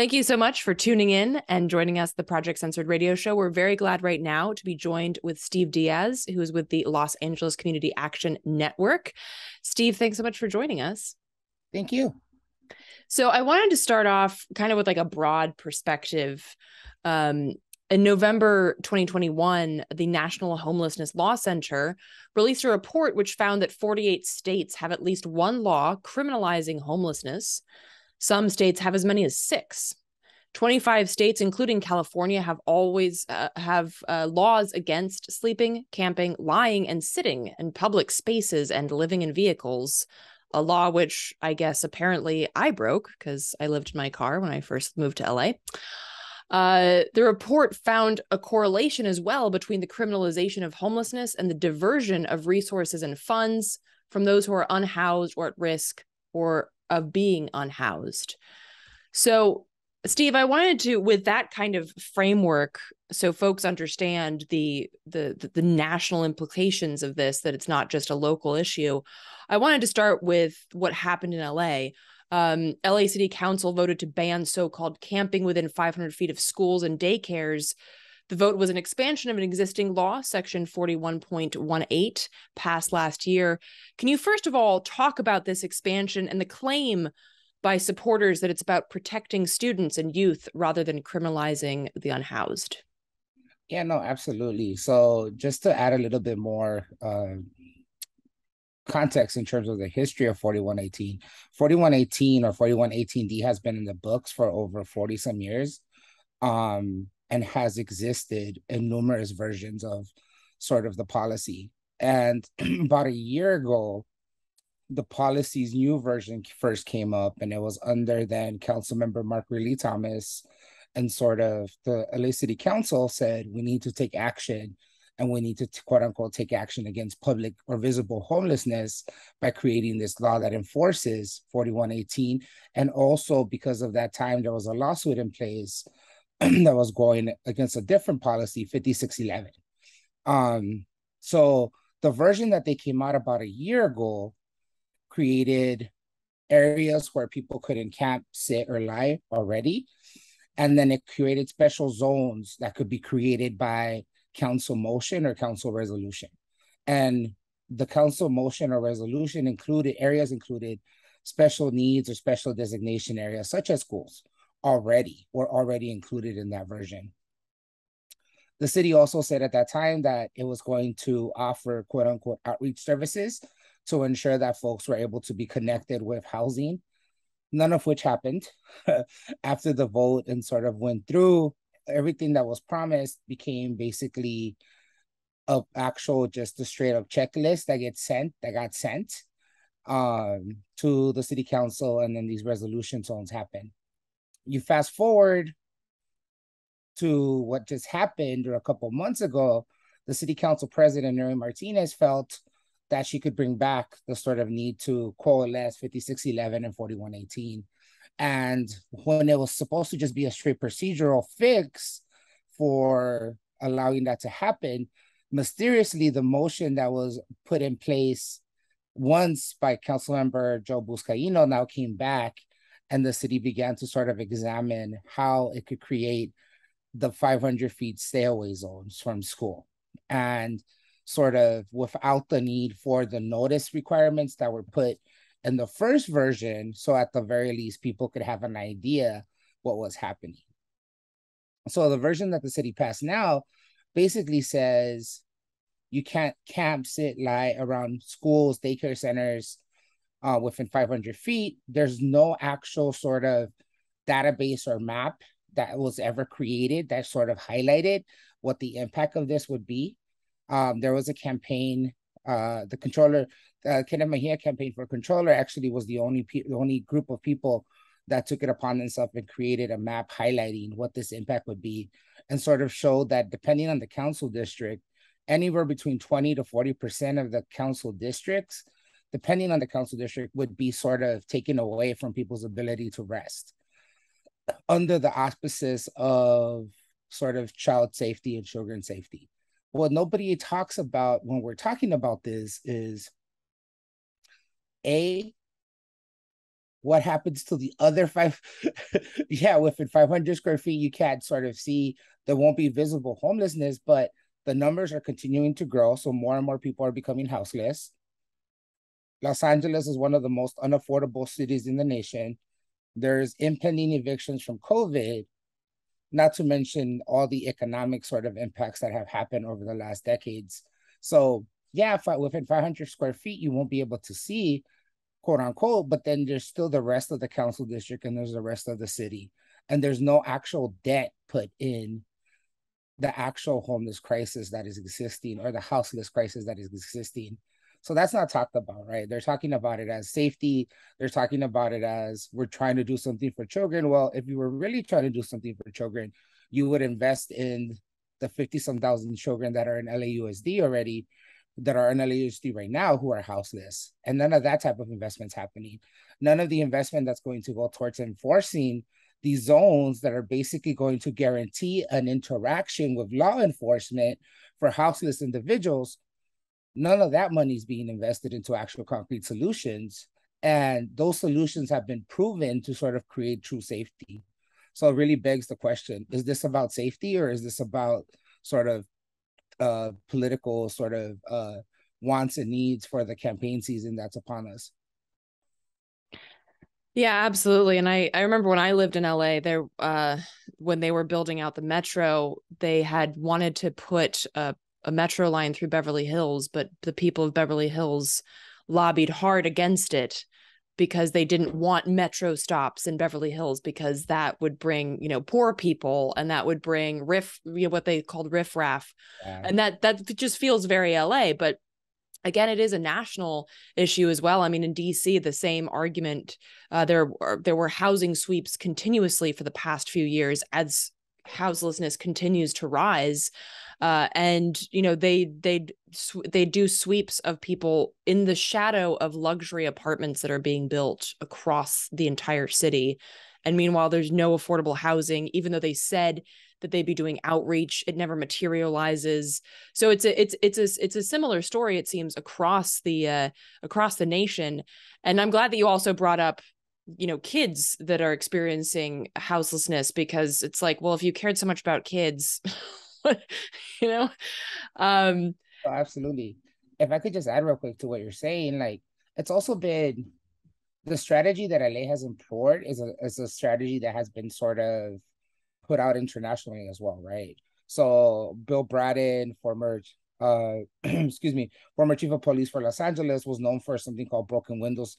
Thank you so much for tuning in and joining us, the Project Censored radio show. We're very glad right now to be joined with Steve Diaz, who is with the Los Angeles Community Action Network. Steve, thanks so much for joining us. Thank you. So I wanted to start off kind of with like a broad perspective. In November 2021, the National Homelessness Law Center released a report which found that 48 states have at least one law criminalizing homelessness. Some states have as many as 6. 25 states, including California, have always have laws against sleeping, camping, lying, and sitting in public spaces and living in vehicles. A law which I guess apparently I broke because I lived in my car when I first moved to LA. The report found a correlation as well between the criminalization of homelessness and the diversion of resources and funds from those who are unhoused or at risk or of being unhoused. So, Steve, I wanted to, with that kind of framework, so folks understand the national implications of this, that it's not just a local issue. I wanted to start with what happened in LA. LA City Council voted to ban so-called camping within 500 feet of schools and daycares. The vote was an expansion of an existing law, Section 41.18, passed last year. Can you first of all talk about this expansion and the claim by supporters that it's about protecting students and youth rather than criminalizing the unhoused? Yeah, no, absolutely. So just to add a little bit more context in terms of the history of 4118, 4118 or 4118D has been in the books for over 40 some years, and has existed in numerous versions of sort of the policy. And about a year ago, the policy's new version first came up, and it was under then Councilmember Mark Riley Thomas, and sort of the LA City Council said we need to take action, and we need to quote unquote take action against public or visible homelessness by creating this law that enforces 4118. And also because of that time, there was a lawsuit in place that was going against a different policy, 5611. So the version that they came out about a year ago created areas where people couldn't camp, sit, or lie already. And then it created special zones that could be created by council motion or council resolution. And the council motion or resolution included special needs or special designation areas, such as schools, were already included in that version. The city also said at that time that it was going to offer quote unquote outreach services to ensure that folks were able to be connected with housing, none of which happened. After the vote and sort of went through, everything that was promised became basically just a straight up checklist that got sent to the city council, and then these resolution zones happen. You fast forward to what just happened, or a couple months ago, the city council president, Nuri Martinez, felt that she could bring back the sort of need to coalesce 5611 and 4118. And when it was supposed to just be a straight procedural fix for allowing that to happen, mysteriously, the motion that was put in place once by Councilmember Joe Buscaino now came back, and the city began to sort of examine how it could create the 500 feet stay away zones from school. And sort of without the need for the notice requirements that were put in the first version. So at the very least, people could have an idea what was happening. So the version that the city passed now basically says you can't camp, sit, lie around schools, daycare centers within 500 feet. There's no actual sort of database or map that was ever created that sort of highlighted what the impact of this would be. There was a campaign, the controller, Kenneth Mejia campaign for controller actually was the only group of people that took it upon themselves and created a map highlighting what this impact would be, and sort of showed that depending on the council district, anywhere between 20 to 40% of the council districts, depending on the council district, would be sort of taken away from people's ability to rest under the auspices of sort of child safety and children safety. What nobody talks about when we're talking about this is what happens to the other five? Yeah, within 500 square feet, you can't sort of see, there won't be visible homelessness, but the numbers are continuing to grow. So more and more people are becoming houseless. Los Angeles is one of the most unaffordable cities in the nation. There's impending evictions from COVID, not to mention all the economic sort of impacts that have happened over the last decades. So yeah, within 500 square feet, you won't be able to see, quote unquote, but then there's still the rest of the council district and there's the rest of the city. And there's no actual debt put in the actual homeless crisis that is existing or the houseless crisis that is existing. So that's not talked about, right? They're talking about it as safety. They're talking about it as we're trying to do something for children. Well, if you were really trying to do something for children, you would invest in the 50 some thousand children that are in LAUSD already, that are in LAUSD right now who are houseless. And none of that type of investment's happening. None of the investment that's going to go towards enforcing these zones that are basically going to guarantee an interaction with law enforcement for houseless individuals. None of that money is being invested into actual concrete solutions. And those solutions have been proven to sort of create true safety. So it really begs the question, is this about safety or is this about sort of political sort of wants and needs for the campaign season that's upon us? Yeah, absolutely. And I remember when I lived in LA, there when they were building out the metro, they had wanted to put a metro line through Beverly Hills, but the people of Beverly Hills lobbied hard against it because they didn't want metro stops in Beverly Hills because that would bring, poor people and that would bring what they called riffraff. Yeah. And that just feels very LA, but again, it is a national issue as well. I mean, in DC, the same argument. There were housing sweeps continuously for the past few years as houselessness continues to rise, and they do sweeps of people in the shadow of luxury apartments that are being built across the entire city. And meanwhile, there's no affordable housing, even though they said that they'd be doing outreach. It never materializes. So it's a similar story, it seems, across the nation. And I'm glad that you also brought up, kids that are experiencing houselessness, because it's like, well, if you cared so much about kids, you know, um, Oh, absolutely. If I could just add real quick to what you're saying, like it's also been the strategy that LA has employed is a strategy that has been sort of put out internationally as well, right? So Bill Braden, former excuse me, former chief of police for Los Angeles, was known for something called broken windows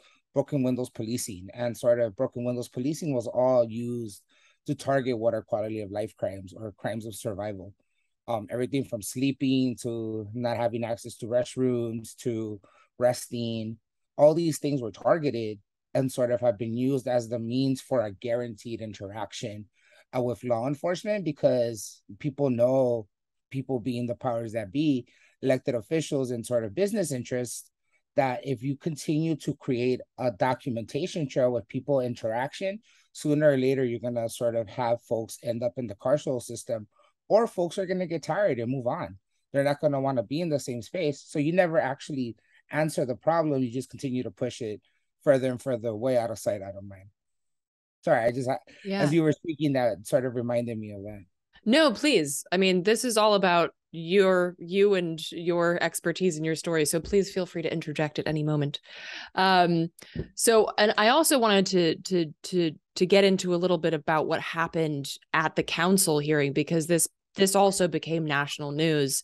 policing. And sort of broken windows policing was all used to target what are quality of life crimes or crimes of survival. Everything from sleeping to not having access to restrooms to resting, all these things were targeted and sort of have been used as the means for a guaranteed interaction with law enforcement, because people know, people being the powers that be, elected officials and sort of business interests, that if you continue to create a documentation trail with people interaction, sooner or later you're going to sort of have folks end up in the carceral system, or folks are going to get tired and move on. They're not going to want to be in the same space. So you never actually answer the problem. You just continue to push it further and further away, out of sight, out of mind. Sorry, as yeah. you were speaking, that sort of reminded me of that. No, please. I mean, this is all about you and your expertise and your story. So please feel free to interject at any moment. Um, and I also wanted to get into a little bit about what happened at the council hearing, because this also became national news,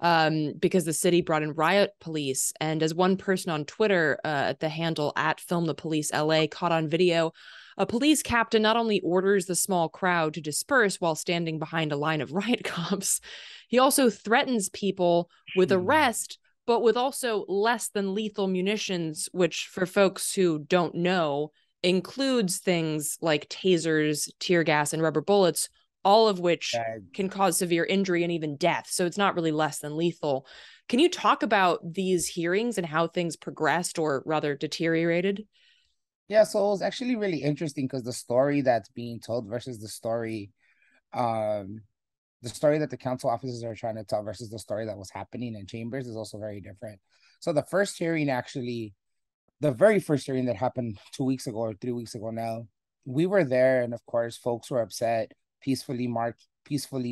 because the city brought in riot police. And as one person on Twitter, at the handle at Film the Police LA, caught on video, a police captain not only orders the small crowd to disperse while standing behind a line of riot cops, he also threatens people with arrest, but with also less than lethal munitions, which, for folks who don't know, includes things like tasers, tear gas, and rubber bullets, all of which can cause severe injury and even death. So it's not really less than lethal. Can you talk about these hearings and how things progressed, or rather deteriorated? Yeah, so it was actually really interesting because the story that's being told versus um, the story that the council officers are trying to tell versus the story that was happening in chambers is also very different. So the first hearing actually the very first hearing that happened 2 weeks ago or 3 weeks ago now, we were there, and of course, folks were upset, peacefully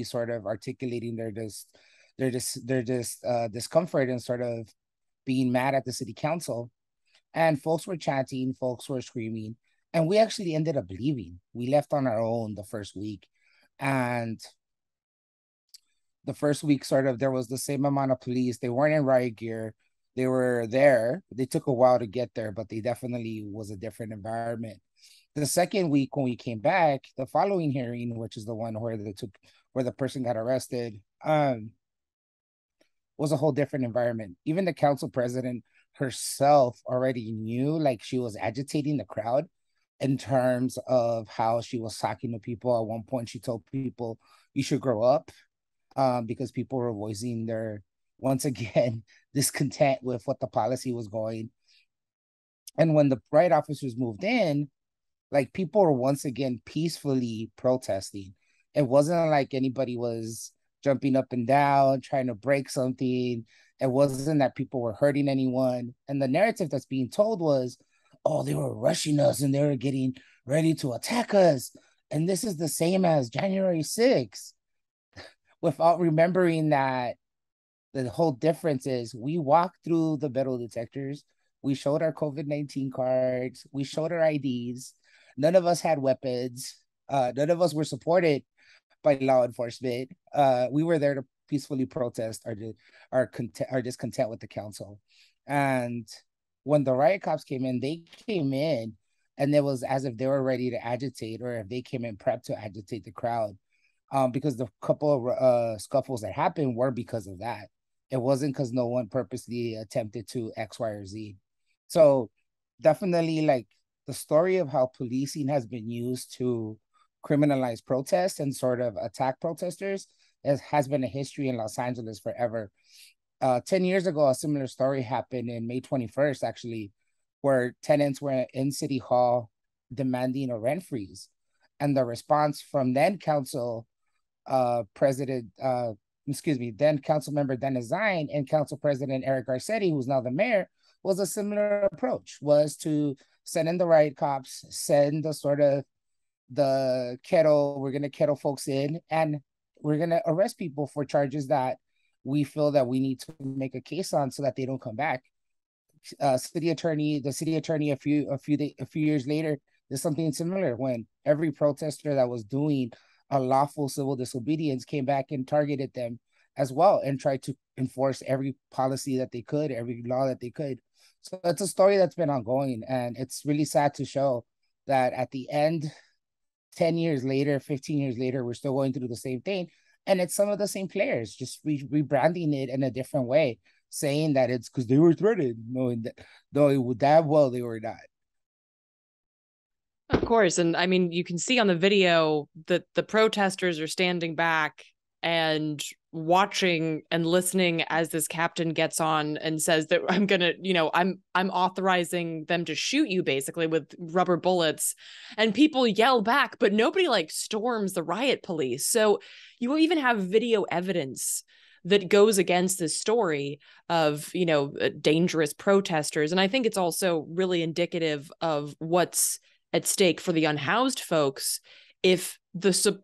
sort of articulating their discomfort and sort of being mad at the city council. And folks were chanting, folks were screaming, and we actually ended up leaving. We left on our own the first week, and the first week sort of there was the same amount of police. They weren't in riot gear. They were there. They took a while to get there, but they definitely was a different environment. The second week when we came back, the following hearing, which is the one where the person got arrested, was a whole different environment. Even the council president herself already knew, like, she was agitating the crowd in terms of how she was talking to people. At one point, she told people, "You should grow up," because people were voicing their, once again, discontent with what the policy was going. And when the riot officers moved in, like, people were once again peacefully protesting. It wasn't like anybody was jumping up and down, trying to break something. It wasn't that people were hurting anyone. And the narrative that's being told was, oh, they were rushing us and they were getting ready to attack us. And this is the same as January 6th, without remembering that the whole difference is we walked through the metal detectors. We showed our COVID-19 cards. We showed our IDs. None of us had weapons. None of us were supported by law enforcement. We were there to peacefully protest our discontent with the council. And when the riot cops came in, they came in and it was as if they were ready to agitate, or if they came in prepped to agitate the crowd. Because the couple of scuffles that happened were because of that. It wasn't because no one purposely attempted to X, Y, or Z. So definitely, like, the story of how policing has been used to criminalize protest and sort of attack protesters has been a history in Los Angeles forever. 10 years ago, a similar story happened in May 21st, actually, where tenants were in City Hall demanding a rent freeze. And the response from then council then council member Dennis Zine and council president Eric Garcetti, who's now the mayor, was a similar approach, was to send in the riot cops, send the sort of we're going to kettle folks in, and we're going to arrest people for charges that we feel that we need to make a case on so that they don't come back. The city attorney a few years later did something similar when every protester that was doing a lawful civil disobedience came back and targeted them as well and tried to enforce every policy that they could, every law that they could. So it's a story that's been ongoing, and it's really sad to show that at the end, 10 years later, 15 years later, we're still going through the same thing. And it's some of the same players just rebranding it in a different way, saying that it's because they were threatened, knowing that, though that well they were not. Of course. And I mean, you can see on the video that the protesters are standing back and watching and listening as this captain gets on and says that I'm gonna, I'm authorizing them to shoot you basically with rubber bullets, and people yell back, but nobody like storms the riot police. So you will even have video evidence that goes against this story of, dangerous protesters. And I think it's also really indicative of what's at stake for the unhoused folks if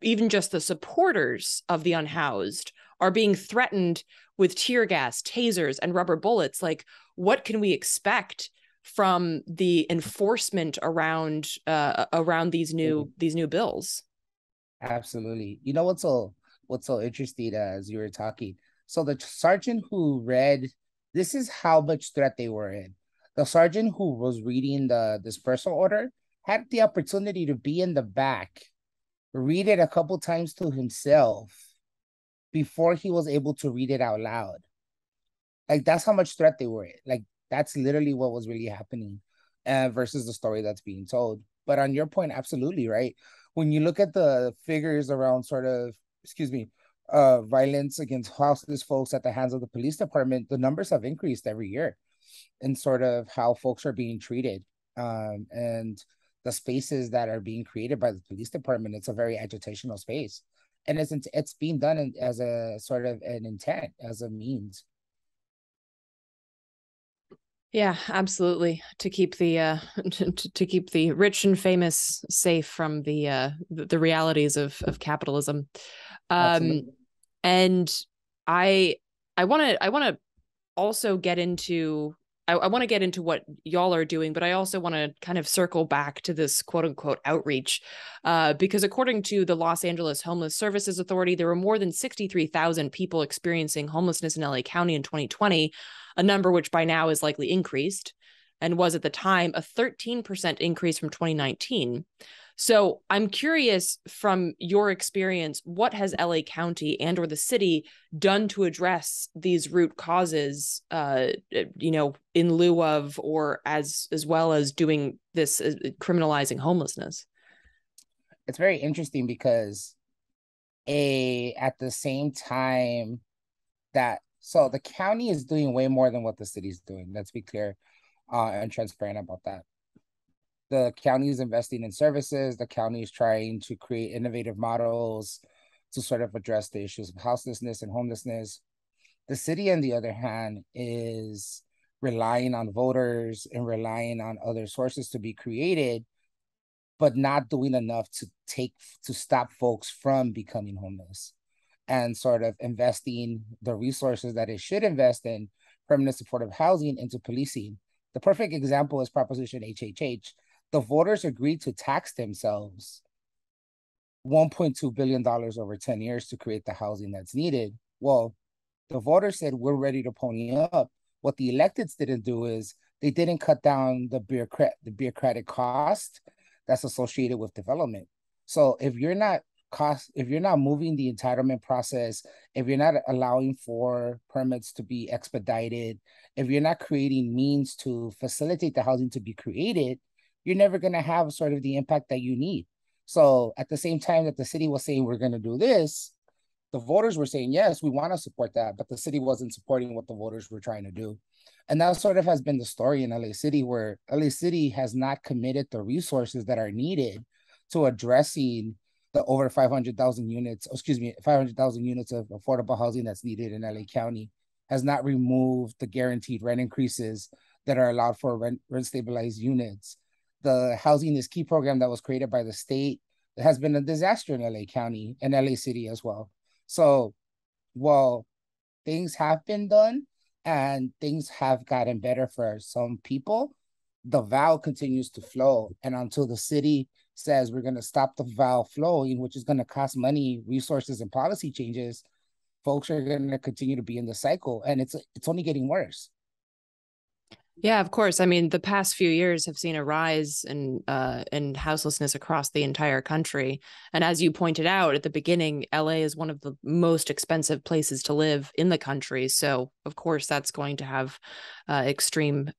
even just the supporters of the unhoused are being threatened with tear gas, tasers, and rubber bullets. Like, what can we expect from the enforcement around these new bills? Absolutely. You know what's so interesting, as you were talking? So the sergeant who read, this is how much threat they were in. The sergeant who was reading the dispersal order had the opportunity to be in the back, read it a couple times to himself before he was able to read it out loud. Like, that's how much threat they were in. Like, that's literally what was really happening, versus the story that's being told. But on your point, absolutely right. When you look at the figures around sort of, violence against houseless folks at the hands of the police department, the numbers have increased every year in sort of how folks are being treated. And the spaces that are being created by the police department, it's a very agitational space. And it's being done as a sort of an intent, as a means. Yeah, absolutely. To keep the to keep the rich and famous safe from the realities of capitalism. Um, Absolutely. and I I want to also get into I want to get into what y'all are doing, but I also want to kind of circle back to this quote unquote outreach, because according to the Los Angeles Homeless Services Authority, there were more than 63,000 people experiencing homelessness in LA County in 2020, a number which by now is likely increased and was at the time a 13% increase from 2019. So I'm curious, from your experience, what has LA County and or the city done to address these root causes, in lieu of or as well as doing this, criminalizing homelessness? It's very interesting because at the same time that so the county is doing way more than what the city's doing. Let's be clear and transparent about that. The county is investing in services. The county is trying to create innovative models to sort of address the issues of houselessness and homelessness. The city, on the other hand, is relying on voters and relying on other sources to be created, but not doing enough to stop folks from becoming homeless and sort of investing the resources that it should invest in permanent supportive housing into policing. The perfect example is Proposition HHH. The voters agreed to tax themselves $1.2 billion over 10 years to create the housing that's needed. Well, the voters said, we're ready to pony up. What the electeds didn't do is they didn't cut down the bureaucratic cost that's associated with development. So if you're not moving the entitlement process, if you're not allowing for permits to be expedited, if you're not creating means to facilitate the housing to be created, you're never going to have sort of the impact that you need. So at the same time that the city was saying we're going to do this, the voters were saying, yes, we want to support that, but the city wasn't supporting what the voters were trying to do. And that sort of has been the story in LA City, where LA City has not committed the resources that are needed to addressing the over 500,000 units, 500,000 units of affordable housing that's needed in LA County, has not removed the guaranteed rent increases that are allowed for rent stabilized units. The Housing is Key program that was created by the state has been a disaster in LA County and LA City as well. So while things have been done and things have gotten better for some people, the vow continues to flow. And until the city says we're going to stop the vow flowing, which is going to cost money, resources, and policy changes, folks are going to continue to be in the cycle. And it's only getting worse. Yeah, of course. I mean, the past few years have seen a rise in houselessness across the entire country. And as you pointed out at the beginning, LA is one of the most expensive places to live in the country. So, of course, that's going to have extreme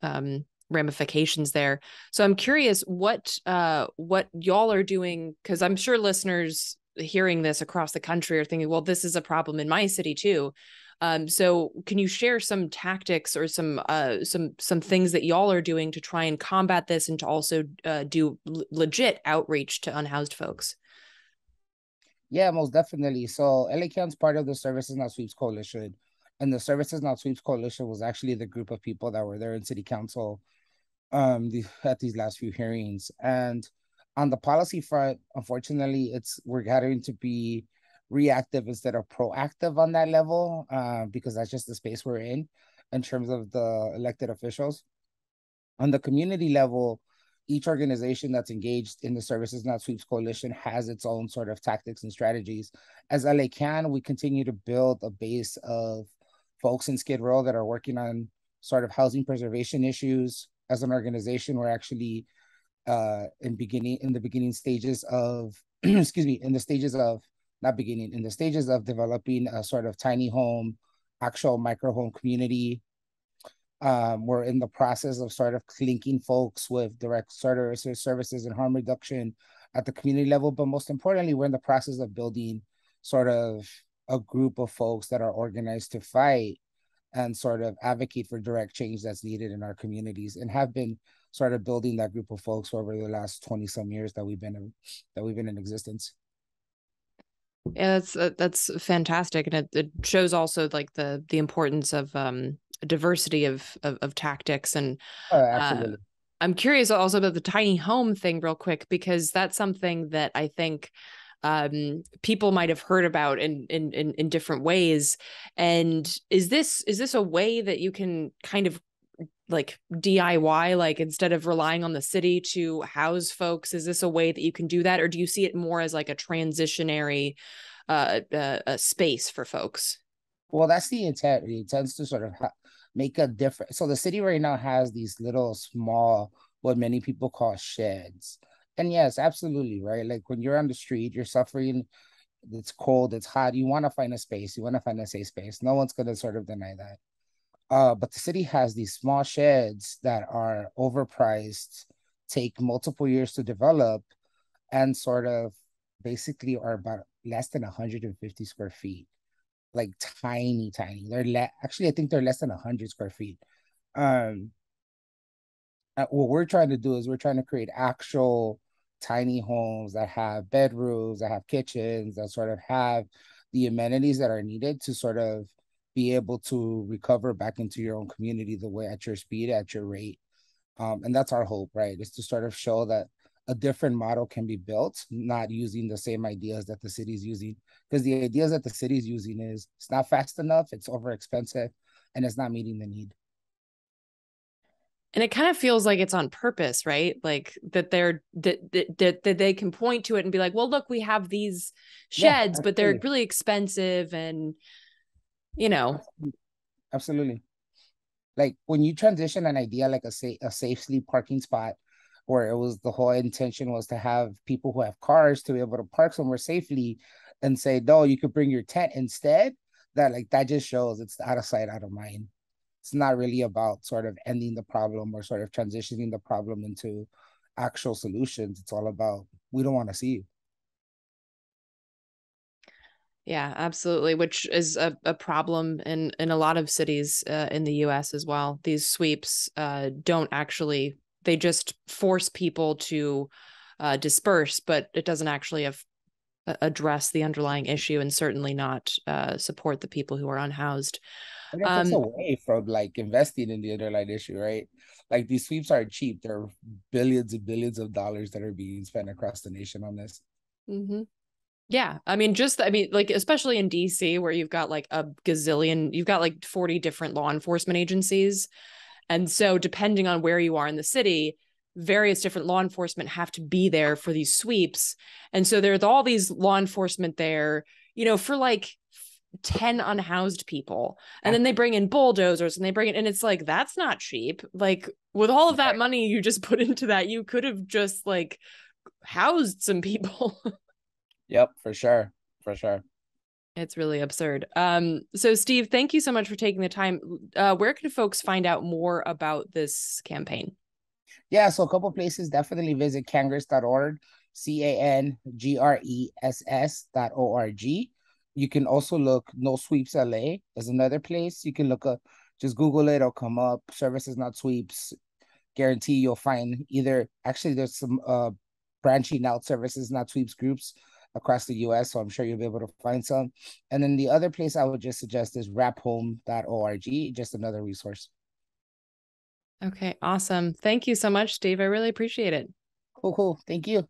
ramifications there. So, I'm curious what y'all are doing, because I'm sure listeners hearing this across the country are thinking, well, this is a problem in my city too. So can you share some tactics or some things that y'all are doing to try and combat this and to also do legit outreach to unhoused folks? Yeah, most definitely. So LA County's part of the Services Not Sweeps Coalition. And the Services Not Sweeps Coalition was actually the group of people that were there in city council at these last few hearings. And on the policy front, unfortunately, we're having to be reactive instead of proactive on that level, because that's just the space we're in terms of the elected officials. On the community level, each organization that's engaged in the Services Not Sweeps Coalition has its own sort of tactics and strategies. As LA Can, we continue to build a base of folks in Skid Row that are working on sort of housing preservation issues. As an organization, we're actually in the beginning stages of excuse me, in the stages of not beginning, in the stages of developing a sort of tiny home, actual micro home community. We're in the process of sort of linking folks with direct services and harm reduction at the community level. But most importantly, we're in the process of building sort of a group of folks that are organized to fight and sort of advocate for direct change that's needed in our communities, and have been sort of building that group of folks over the last 20 some years that we've been in existence. Yeah, that's fantastic, and it shows also like the importance a diversity of tactics. And uh, Absolutely. I'm curious also about the tiny home thing real quick, because that's something that I think people might have heard about in different ways. And is this a way that you can kind of like DIY, like instead of relying on the city to house folks? Is this a way that you can do that, or do you see it more as like a transitionary space for folks? Well, that's the intent. The intent is to sort of make a difference. So the city right now has these little small, what many people call sheds. And yes, absolutely, right? Like when you're on the street, you're suffering, it's cold, it's hot, you want to find a space, you want to find a safe space. No one's going to sort of deny that. But the city has these small sheds that are overpriced, take multiple years to develop, and sort of basically are about less than 150 square feet, like tiny, tiny. Actually, I think they're less than 100 square feet. Um, what we're trying to do is we're trying to create actual tiny homes that have bedrooms, that have kitchens, that sort of have the amenities that are needed to sort of be able to recover back into your own community the way at your speed, at your rate. And that's our hope, right? Is to sort of show that a different model can be built, not using the same ideas that the city's using. Because the ideas that the city's using is it's not fast enough, it's over expensive, and it's not meeting the need. And it kind of feels like it's on purpose, right? Like that that they can point to it and be like, well, look, we have these Yeah, sheds, but they're absolutely. really expensive, and you know. Absolutely. Like when you transition an idea like a safe sleep parking spot, where it was the whole intention was to have people who have cars to be able to park somewhere safely, and say no, you could bring your tent instead. That just shows it's out of sight, out of mind. It's not really about sort of ending the problem or sort of transitioning the problem into actual solutions. It's all about we don't want to see you. Yeah, absolutely. Which is a problem in a lot of cities in the US as well. These sweeps don't actually, they just force people to disperse, but it doesn't actually address the underlying issue, and certainly not support the people who are unhoused. And it takes Um, away from like investing in the underlying issue, right? Like these sweeps aren't cheap. There are billions and billions of dollars that are being spent across the nation on this. mhm. Yeah, I mean, like especially in DC, where you've got like a gazillion, you've got like 40 different law enforcement agencies. And so, depending on where you are in the city, various different law enforcement have to be there for these sweeps. And so, there's all these law enforcement there, for like 10 unhoused people. And then they bring in bulldozers and they bring it, and it's like, that's not cheap. Like, with all of that money you just put into that, you could have just like housed some people. Yep, for sure. For sure. It's really absurd. So Steve, thank you so much for taking the time. Where can folks find out more about this campaign? Yeah, so a couple places, definitely visit cangress.org, CANGRESS.org. You can also look No Sweeps LA is another place. You can look up, just Google it, it'll come up. Services Not Sweeps. Guarantee you'll find either, actually there's some branching out services not sweeps groups across the US, so I'm sure you'll be able to find some. And then the other place I would just suggest is raphome.org, just another resource. Okay, awesome. Thank you so much, Steve. I really appreciate it. Cool, cool. Thank you.